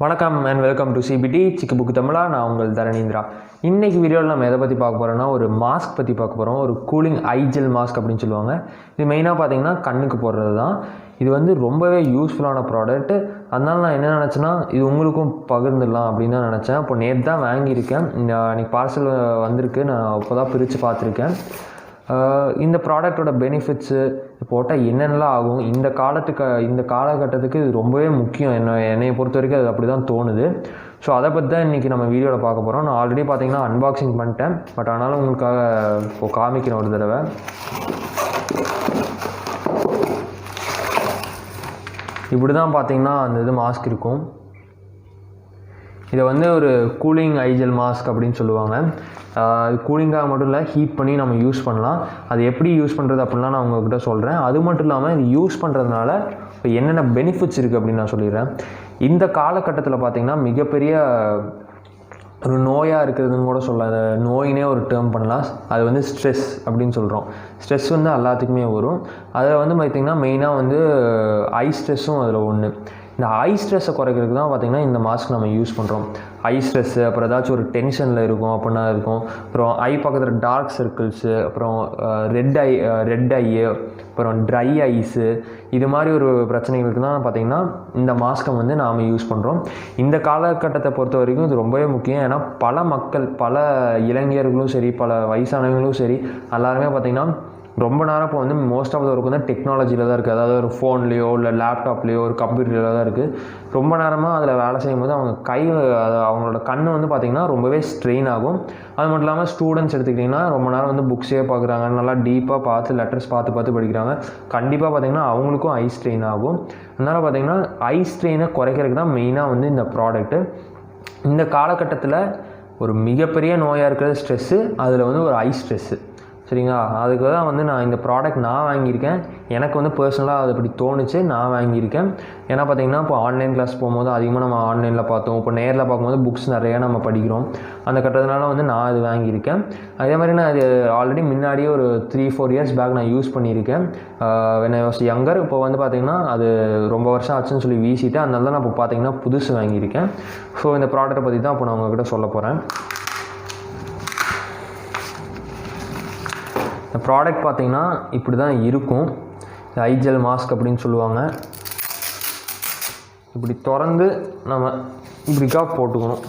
வணக்கம் and welcome to CBT சிக்கு book தமிழா. நான் உங்கள் தரணிந்திரா. இன்றைக்கி வீடியோவில் நம்ம எதை பற்றி பார்க்க போகிறோம்னா ஒரு மாஸ்க் பற்றி பார்க்க போகிறோம். ஒரு கூலிங் ஐ ஜெல் மாஸ்க் அப்படின்னு சொல்லுவாங்க. இது மெயினாக பார்த்திங்கன்னா கண்ணுக்கு போடுறது தான். இது வந்து ரொம்பவே யூஸ்ஃபுல்லான ப்ராடக்ட். அதனால் நான் என்ன நினச்சேன்னா இது உங்களுக்கும் பகிர்ந்துடலாம் அப்படின்னு தான் நினச்சேன். இப்போ நேற்று தான் வாங்கியிருக்கேன். இன்றைக்கி பார்சல் வந்திருக்கு. நான் இப்போ தான் பிரித்து பார்த்துருக்கேன். இந்த ப்ராடக்டோட பெனிஃபிட்ஸு போட்டால் என்னென்னலாம் ஆகும், இந்த காலகட்டத்துக்கு இது ரொம்பவே முக்கியம். என்னையை பொறுத்த வரைக்கும் அது அப்படி தான் தோணுது. ஸோ அதை பற்றி தான் இன்றைக்கி நம்ம வீடியோவில் பார்க்க போகிறோம். நான் ஆல்ரெடி பார்த்திங்கன்னா அன்பாக்சிங் பண்ணிட்டேன். பட் ஆனாலும் உங்களுக்காக இப்போ காமிக்கிறேன் ஒரு தடவை. இப்படி தான் பார்த்திங்கன்னா அந்த இது மாஸ்க் இருக்கும். இதை வந்து ஒரு கூலிங் ஐஜெல் மாஸ்க் அப்படின்னு சொல்லுவாங்க. கூலிங்காக மட்டும் இல்லை, ஹீட் பண்ணி நம்ம யூஸ் பண்ணலாம். அது எப்படி யூஸ் பண்ணுறது அப்படின்லாம் நான் உங்கள்கிட்ட சொல்கிறேன். அது மட்டும் இல்லாமல் இது யூஸ் பண்ணுறதுனால இப்போ என்னென்ன பெனிஃபிட்ஸ் இருக்குது அப்படின்னு நான் சொல்லிடுறேன். இந்த காலகட்டத்தில் பார்த்திங்கன்னா மிகப்பெரிய ஒரு நோயாக இருக்கிறதுன்னு கூட சொல்ல, நோயினே ஒரு டேர்ம் பண்ணலாம். அது வந்து ஸ்ட்ரெஸ் அப்படின்னு சொல்கிறோம். ஸ்ட்ரெஸ் வந்து எல்லாத்துக்குமே வரும். அதில் வந்து பார்த்திங்கன்னா மெயினாக வந்து ஐ ஸ்ட்ரெஸ்ஸும் அதில் ஒன்று. இந்த ஐ ஸ்ட்ரெஸ்ஸை குறைக்கிறதுக்கு தான் பார்த்திங்கன்னா இந்த மாஸ்க் நம்ம யூஸ் பண்ணுறோம். ஐ ஸ்ட்ரெஸ்ஸு, அப்புறம் ஏதாச்சும் ஒரு டென்ஷனில் இருக்கும் அப்படின்னா இருக்கும். அப்புறம் ஐ பக்கத்தில் டார்க் சர்க்கிள்ஸு, அப்புறம் ரெட் ஐ, அப்புறம் ட்ரை ஐஸு, இது மாதிரி ஒரு பிரச்சனைகளுக்கு தான் பார்த்திங்கன்னா இந்த மாஸ்க்கை வந்து நாம் யூஸ் பண்ணுறோம். இந்த காலகட்டத்தை பொறுத்த வரைக்கும் இது ரொம்பவே முக்கியம். ஏன்னா பல மக்கள், பல இளைஞர்களும் சரி, பல வயசானவங்களும் சரி, எல்லாருமே பார்த்திங்கன்னா ரொம்ப நேரம் இப்போ வந்து மோஸ்ட் ஆஃப் த ஒர்க் வந்து டெக்னாலஜியில் தான் இருக்குது. அதாவது ஒரு ஃபோன்லேயோ இல்லை லேப்டாப்லேயோ ஒரு கம்ப்யூட்டரில் தான் இருக்குது. ரொம்ப நேரமாக அதில் வேலை செய்யும்போது அவங்க அவங்களோட கண் வந்து பார்த்திங்கன்னா ரொம்பவே ஸ்ட்ரெயின் ஆகும். அது மட்டும் இல்லாமல் ஸ்டூடெண்ட்ஸ் எடுத்துக்கிட்டிங்கன்னா ரொம்ப நேரம் வந்து புக்ஸே பார்க்குறாங்க, நல்லா டீப்பாக பார்த்து லெட்டர்ஸ் பார்த்து படிக்கிறாங்க. கண்டிப்பாக பார்த்திங்கன்னா அவங்களுக்கும் ஐ ஸ்ட்ரெயின் ஆகும். அதனால் பார்த்திங்கன்னா ஐ ஸ்ட்ரெயினை குறைக்கிறதுக்கு தான் மெயினாக வந்து இந்த ப்ராடக்ட்டு. இந்த காலகட்டத்தில் ஒரு மிகப்பெரிய நோயாக இருக்கிறது ஸ்ட்ரெஸ்ஸு. அதில் வந்து ஒரு ஐ ஸ்ட்ரெஸ்ஸு, சரிங்களா? அதுக்கு தான் வந்து நான் இந்த ப்ராடக்ட் வாங்கியிருக்கேன். எனக்கு வந்து பர்சனலாக அது அப்படி தோணுச்சு, நான் வாங்கியிருக்கேன். ஏன்னா பார்த்திங்கன்னா இப்போ ஆன்லைன் கிளாஸ் போகும்போது அதிகமாக நம்ம ஆன்லைனில் பார்த்தோம். இப்போ நேரில் பார்க்கும்போது புக்ஸ் நிறையா நம்ம படிக்கிறோம். அந்த கட்டத்தினால வந்து நான் அது வாங்கியிருக்கேன். அதே மாதிரி நான் அது ஆல்ரெடி முன்னாடியே ஒரு 3-4 இயர்ஸ் பேக் நான் யூஸ் பண்ணியிருக்கேன். when I was younger. இப்போ வந்து பார்த்திங்கன்னா அது ரொம்ப வருஷம் ஆச்சுன்னு சொல்லி வீசிட்டேன். அதனால தான் நான் இப்போ பார்த்திங்கன்னா புதுசு வாங்கியிருக்கேன். ஸோ இந்த ப்ராடக்ட்டை பற்றி தான் இப்போ நான் உங்கள்கிட்ட சொல்ல போகிறேன். இந்த ப்ராடக்ட் பார்த்திங்கன்னா இப்படி தான் இருக்கும். ஐஜெல் மாஸ்க் அப்படின்னு சொல்லுவாங்க. இப்படி திறந்து நம்ம இப்படிக்காக போட்டுக்கணும்,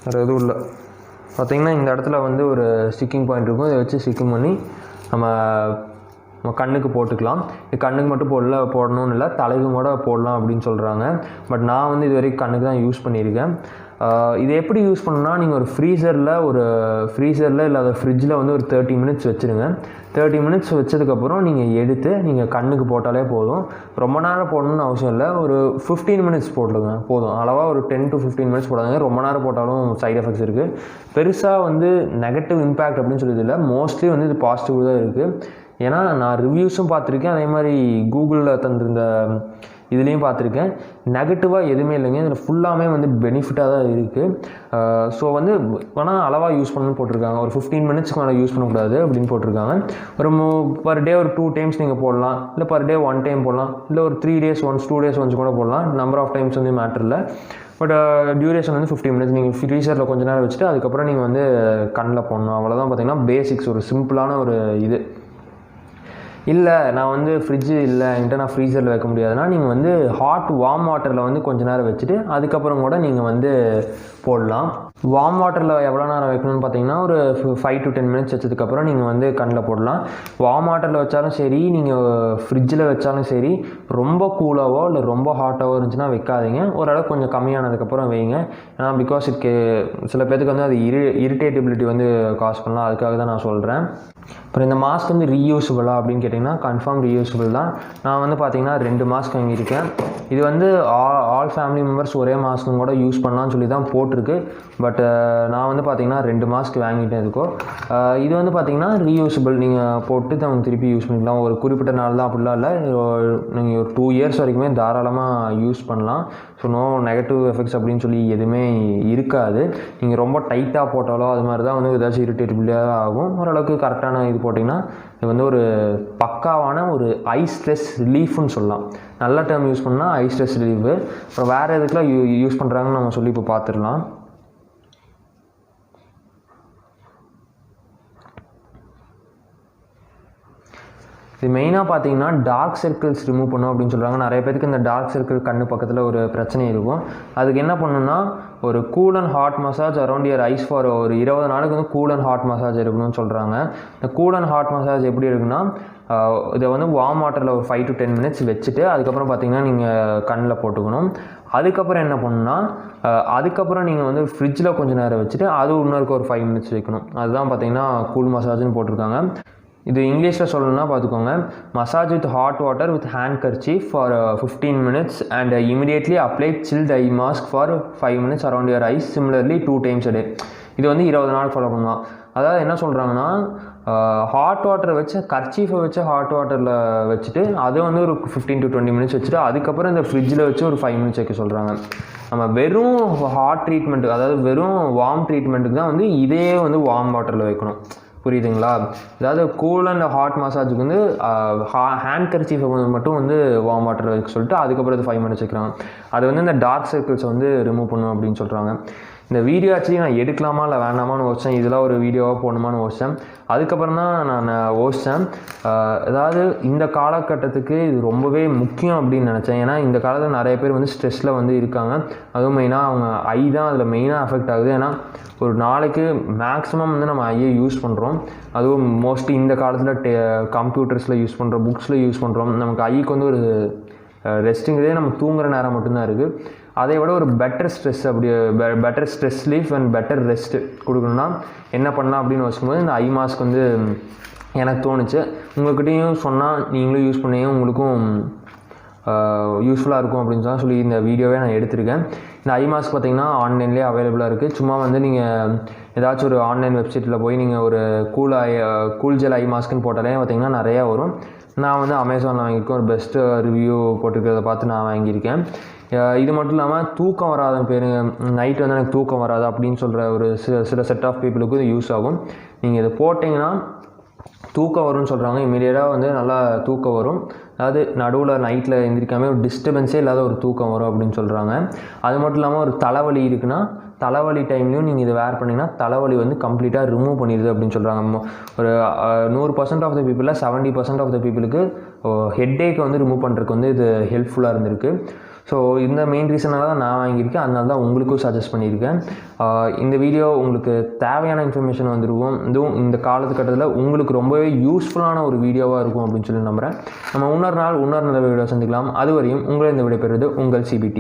வேறு எதுவும் இல்லை. பார்த்திங்கன்னா இந்த இடத்துல வந்து ஒரு ஸ்டிக்கிங் பாயிண்ட் இருக்கும். இதை வச்சு ஸ்டிக்கிங் பண்ணி நம்ம கண்ணுக்கு போட்டுக்கலாம். இது கண்ணுக்கு மட்டும் போடணும்னு இல்லை, தலைக்கும் கூட போடலாம் அப்படின்னு சொல்கிறாங்க. பட் நான் வந்து இது வரைக்கும் கண்ணுக்கு தான் யூஸ் பண்ணியிருக்கேன். இதை எப்படி யூஸ் பண்ணணும்னா, நீங்கள் ஒரு ஃப்ரீசரில் இல்லை ஃப்ரிட்ஜில் வந்து ஒரு 30 மினிட்ஸ் வச்சுருங்க. 30 மினிட்ஸ் வச்சதுக்கப்புறம் நீங்கள் எடுத்து நீங்கள் கண்ணுக்கு போட்டாலே போதும். ரொம்ப நேரம் போடணும்னு அவசியம் இல்லை. ஒரு 15 மினிட்ஸ் போட்டுங்க போதும். அளவாக ஒரு 10 to 15 மினிட்ஸ் போடாதுங்க. ரொம்ப நேரம் போட்டாலும் சைட் எஃபெக்ட்ஸ் இருக்குது. பெருசாக வந்து நெகட்டிவ் இம்பேக்ட் அப்படின்னு சொல்லியது இல்லை. மோஸ்ட்லி வந்து இது பாசிட்டிவ் தான் இருக்குது. ஏன்னா நான் ரிவ்யூஸும் பார்த்துருக்கேன், அதே மாதிரி கூகுளில் தந்திருந்த இதுலேயும் பார்த்துருக்கேன். நெகட்டிவாக எதுவுமே இல்லைங்க. இதில் ஃபுல்லாமே வந்து பெனிஃபிட்டாக தான் இருக்குது. ஸோ வந்து வேணால் அளவாக யூஸ் பண்ணணும்னு போட்டிருக்காங்க. ஒரு 15 மினிட்ஸ்க்கு மேலே யூஸ் பண்ணக்கூடாது அப்படின்னு போட்டிருக்காங்க. ஒரு பர் டே ஒரு 2 டைம்ஸ் நீங்கள் போடலாம், இல்லை பர் டே 1 டைம் போடலாம், இல்லை ஒரு 3 days once 2 days once கூட போடலாம். நம்பர் ஆஃப் டைம்ஸ் வந்து மேட்டர் இல்லை. பட் டியூரேஷன் வந்து 15 மினிட்ஸ். நீங்கள் ஃப்ரீசரில் கொஞ்சம் நேரம் வச்சுட்டு அதுக்கப்புறம் நீங்கள் வந்து கண்ணில் போடணும். அவ்வளோதான். பார்த்திங்கன்னா பேசிக்ஸ், ஒரு சிம்பிளான ஒரு இது. இல்லை நான் வந்து ஃப்ரிட்ஜு இல்லை என்கிட்ட, நான் ஃப்ரீசரில் வைக்க முடியாதுன்னா நீங்கள் வந்து வார்ம் வாட்டரில் வந்து கொஞ்சம் நேரம் வச்சுட்டு அதுக்கப்புறம் கூட நீங்கள் வந்து போடலாம். வார்ம் வாட்டரில் எவ்வளோ நேரம் வைக்கணும்னு பார்த்தீங்கன்னா ஒரு 5 to 10 மினிட்ஸ் வச்சதுக்கப்புறம் நீங்கள் வந்து கண்ணில் போடலாம். வார்ம் வாட்டரில் வச்சாலும் சரி, நீங்கள் ஃப்ரிட்ஜில் வச்சாலும் சரி, ரொம்ப கூலாவோ இல்லை ரொம்ப ஹாட்டாவோ இருந்துச்சுன்னா வைக்காதீங்க. ஓரளவுக்கு கொஞ்சம் கம்மியானதுக்கப்புறம் வைங்க. ஏன்னா பிகாஸ் சில பேருக்கு வந்து அது இரிட்டேட்டபிலிட்டி வந்து காஸ் பண்ணலாம். அதுக்காக தான் நான் சொல்கிறேன். அப்புறம் இந்த மாஸ்க் வந்து ரீயூஸபிளா அப்படின்னு கேட்டிங்கன்னா கன்ஃபார்ம் ரீயூஸபிள் தான். நான் வந்து பார்த்திங்கன்னா 2 மாஸ்க் வாங்கியிருக்கேன். இது வந்து ஆல் ஃபேமிலி மெம்பர்ஸ் ஒரே மாஸ்க்கும் கூட யூஸ் பண்ணலான்னு சொல்லி தான் போட்டிருக்கு. பட் நான் வந்து பார்த்திங்கன்னா 2 மாஸ்க் வாங்கிட்டேன் இதுக்கும். இது வந்து பார்த்திங்கன்னா ரீயூசபிள், நீங்கள் போட்டு அவங்க திருப்பி யூஸ் பண்ணிக்கலாம். ஒரு குறிப்பிட்ட நாள் தான் அப்படிலாம் இல்லை, நீங்கள் ஒரு 2 இயர்ஸ் வரைக்குமே தாராளமாக யூஸ் பண்ணலாம். ஸோ நோ நெகட்டிவ் எஃபெக்ட்ஸ் அப்படின்னு சொல்லி எதுவுமே இருக்காது. நீங்கள் ரொம்ப டைட்டாக போட்டாலோ அது மாதிரி தான் வந்து ஏதாச்சும் இரிட்டேட்டிபிளாக ஆகும். ஓரளவுக்கு கரெக்டான இது போட்டிங்கன்னா இது வந்து ஒரு பக்காவான ஒரு ஐ ஸ்ட்ரெஸ் ரிலீஃப்னு சொல்லலாம். நல்ல டேர்ம் யூஸ் பண்ணால் ஐ ஸ்ட்ரெஸ் ரிலீஃபு. அப்புறம் வேறு எதுக்குலாம் யூஸ் பண்ணுறாங்கன்னு நம்ம சொல்லி இப்போ பார்த்துடலாம். இது மெயினாக பார்த்தீங்கன்னா டார்க் சர்க்கிள்ஸ் ரிமூவ் பண்ணும் அப்படின்னு சொல்கிறாங்க. நிறைய பேருக்கு இந்த டார்க் சர்க்கிள் கண்ணு பக்கத்தில் ஒரு பிரச்சனை இருக்கும். அதுக்கு என்ன பண்ணணும்னா ஒரு cool and hot massage around year ice for ஒரு 20 நாளுக்கு வந்து கூல் அண்ட் ஹாட் மசாஜ் இருக்கணும்னு சொல்கிறாங்க. இந்த கூல் அண்ட் ஹாட் மசாஜ் எப்படி இருக்குன்னா, இதை வந்து வார்ம் வாட்டரில் ஒரு 5 to 10 minutes வச்சுட்டு அதுக்கப்புறம் பார்த்தீங்கன்னா நீங்கள் கண்ணில் போட்டுக்கணும். அதுக்கப்புறம் என்ன பண்ணணும்னா அதுக்கப்புறம் நீங்கள் வந்து ஃப்ரிட்ஜில் கொஞ்சம் நேரம் வச்சுட்டு அது இன்னொருக்கு ஒரு 5 minutes வைக்கணும். அதுதான் பார்த்தீங்கன்னா கூல் மசாஜ்னு போட்டிருக்காங்க. இது இங்கிலீஷில் சொல்லணும்னா பார்த்துக்கோங்க, massage with hot water with hand kerchief for 15 minutes and immediately apply silt eye mask for 5 minutes around your eyes similarly 2 times a day. இது வந்து 20 நாள் ஃபாலோ பண்ணுவான். அதாவது என்ன சொல்கிறாங்கன்னா, ஹாட் வாட்டரை வச்சு கர்ச்சீஃபை வச்சு ஹாட் வாட்டரில் வச்சுட்டு அதை வந்து ஒரு 15 to 20 minutes வச்சுட்டு அதுக்கப்புறம் இந்த ஃப்ரிட்ஜில் வச்சு ஒரு 5 minutes வைக்க சொல்கிறாங்க. நம்ம வெறும் ஹாட் ட்ரீட்மெண்ட்டு, அதாவது வெறும் வார்ம் ட்ரீட்மெண்ட்டுக்கு தான் வந்து இதே வந்து வார்ம் வாட்டரில் வைக்கணும். புரியுதுங்களா? அதாவது கூல் அண்ட் ஹாட் மசாஜுக்கு வந்து ஹேண்ட் கர்ச்சீஃபை மட்டும் வந்து வார்ம் வாட்டரில் வைக்க சொல்லிட்டு அதுக்கப்புறம் அது 5 minutes வைக்கிறாங்க. அது வந்து இந்த டார்க் சர்க்கிள்ஸை வந்து ரிமூவ் பண்ணும் அப்படின்னு சொல்கிறாங்க. இந்த வீடியோ ஆக்சுவலி நான் எடுக்கலாமா இல்லை வேண்டாமான்னு யோசித்தேன். இதெல்லாம் ஒரு வீடியோவாக போடணுமான்னு யோசித்தேன். அதுக்கப்புறம் தான் நான் யோசித்தேன், அதாவது இந்த காலகட்டத்துக்கு இது ரொம்பவே முக்கியம் அப்படின்னு நினச்சேன். ஏன்னா இந்த காலத்தில் நிறைய பேர் வந்து ஸ்ட்ரெஸ்ஸில் வந்து இருக்காங்க. அதுவும் மெயினாக அவங்க ஐ தான் அதில் மெயினாக அஃபெக்ட் ஆகுது. ஏன்னா ஒரு நாளைக்கு மேக்ஸிமம் வந்து நம்ம ஐயை யூஸ் பண்ணுறோம். அதுவும் மோஸ்ட்லி இந்த காலத்தில் கம்ப்யூட்டர்ஸில் யூஸ் பண்ணுறோம், புக்ஸில் யூஸ் பண்ணுறோம். நமக்கு ஐக்கு வந்து ஒரு ரெஸ்ட்டுங்கிறதே நம்ம தூங்குகிற நேரம் மட்டும்தான் இருக்குது. அதை விட ஒரு better stress relief and better rest கொடுக்கணுன்னா என்ன பண்ணலாம் அப்படின்னு யோசிக்கும்போது இந்த ஐ மாஸ்க் வந்து எனக்கு தோணுச்சு. உங்கள்கிட்டையும் சொன்னால் நீங்களும் யூஸ் பண்ணீங்க, உங்களுக்கும் யூஸ்ஃபுல்லாக இருக்கும் அப்படின்னு சொல்லி இந்த வீடியோவே நான் எடுத்திருக்கேன். இந்த ஐ மாஸ்க் பார்த்திங்கன்னா ஆன்லைன்லேயே அவைலபிளாக இருக்குது. சும்மா வந்து நீங்கள் ஏதாச்சும் ஒரு ஆன்லைன் வெப்சைட்டில் போய் நீங்கள் ஒரு கூல் ஜெல் ஐ மாஸ்க்குன்னு போட்டாலே பார்த்திங்கன்னா நிறையா வரும். நான் வந்து அமேசானில் வாங்கியிருக்கேன். ஒரு பெஸ்ட்டு ரிவ்யூ போட்டிருக்கிறத பார்த்து நான் வாங்கியிருக்கேன். இது மட்டும் இல்லாமல் தூக்கம் வராத பேர், நைட்டு வந்து எனக்கு தூக்கம் வராது அப்படின்னு சொல்கிற ஒரு சில செட் ஆஃப் பீப்புளுக்கும் இது யூஸ் ஆகும். நீங்கள் இதை போட்டிங்கன்னா தூக்கம் வரும்னு சொல்கிறாங்க. இமீடியட்டாக வந்து நல்லா தூக்கம் வரும். அதாவது நடுவில் நைட்டில் எந்திரிக்காமல் ஒரு டிஸ்டர்பன்ஸே இல்லாத ஒரு தூக்கம் வரும் அப்படின்னு சொல்கிறாங்க. அது மட்டும் இல்லாமல் ஒரு தலைவலி இருக்குன்னா தலைவலி டைம்லையும் நீங்கள் இதை வேர் பண்ணிங்கன்னா தலைவலி வந்து கம்ப்ளீட்டாக ரிமூவ் பண்ணிடுது அப்படின்னு சொல்கிறாங்க. ஒரு 100% ஆஃப் த பீப்புளில் 70% ஆஃப் த பீப்புளுக்கு ஹெட்டேக்கை வந்து ரிமூவ் பண்ணுறதுக்கு வந்து இது ஹெல்ப்ஃபுல்லாக இருந்திருக்கு. ஸோ இந்த மெயின் ரீசனால தான் நான் வாங்கியிருக்கேன். அதனால தான் உங்களுக்கும் சஜஸ்ட் பண்ணியிருக்கேன். இந்த வீடியோ உங்களுக்கு தேவையான இன்ஃபர்மேஷன் வந்துருக்கும். இதுவும் இந்த காலத்துக்கட்டத்தில் உங்களுக்கு ரொம்பவே யூஸ்ஃபுல்லான ஒரு வீடியோவாக இருக்கும் அப்படின்னு சொல்லி நம்புகிறேன். நம்ம இன்னொரு நல்ல வீடியோ சந்திக்கலாம். அதுவரையும் உங்களை இந்த விடைபெறுவது உங்கள் CBT.